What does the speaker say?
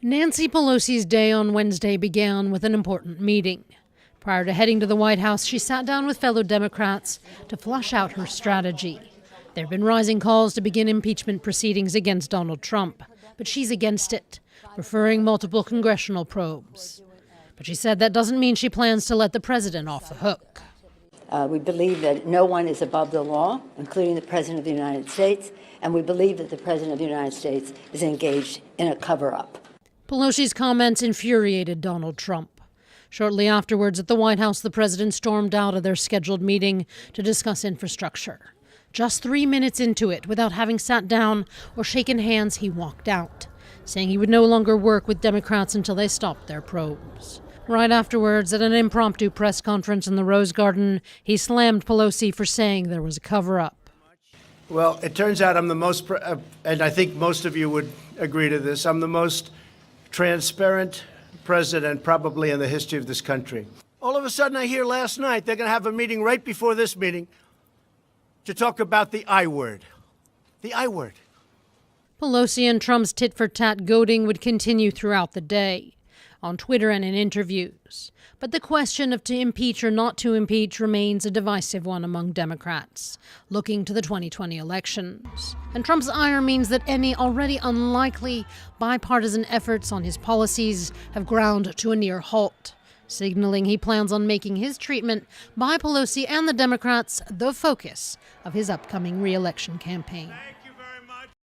Nancy Pelosi's day on Wednesday began with an important meeting. Prior to heading to the White House, she sat down with fellow Democrats to flush out her strategy. There have been rising calls to begin impeachment proceedings against Donald Trump, but she's against it, preferring multiple congressional probes. But she said that doesn't mean she plans to let the president off the hook. We believe that no one is above the law, including the President of the United States, and we believe that the President of the United States is engaged in a cover-up. Pelosi's comments infuriated Donald Trump. Shortly afterwards, at the White House, the president stormed out of their scheduled meeting to discuss infrastructure. Just 3 minutes into it, without having sat down or shaken hands, he walked out, saying he would no longer work with Democrats until they stopped their probes. Right afterwards, at an impromptu press conference in the Rose Garden, he slammed Pelosi for saying there was a cover-up. Well, it turns out I'm the most, and I think most of you would agree to this, I'm the most transparent president probably in the history of this country. All of a sudden, I hear last night they're going to have a meeting right before this meeting to talk about the I word. The I word. Pelosi and Trump's tit-for-tat goading would continue throughout the day, on Twitter and in interviews. But the question of to impeach or not to impeach remains a divisive one among Democrats, looking to the 2020 elections. And Trump's ire means that any already unlikely bipartisan efforts on his policies have ground to a near halt, signaling he plans on making his treatment by Pelosi and the Democrats the focus of his upcoming re-election campaign.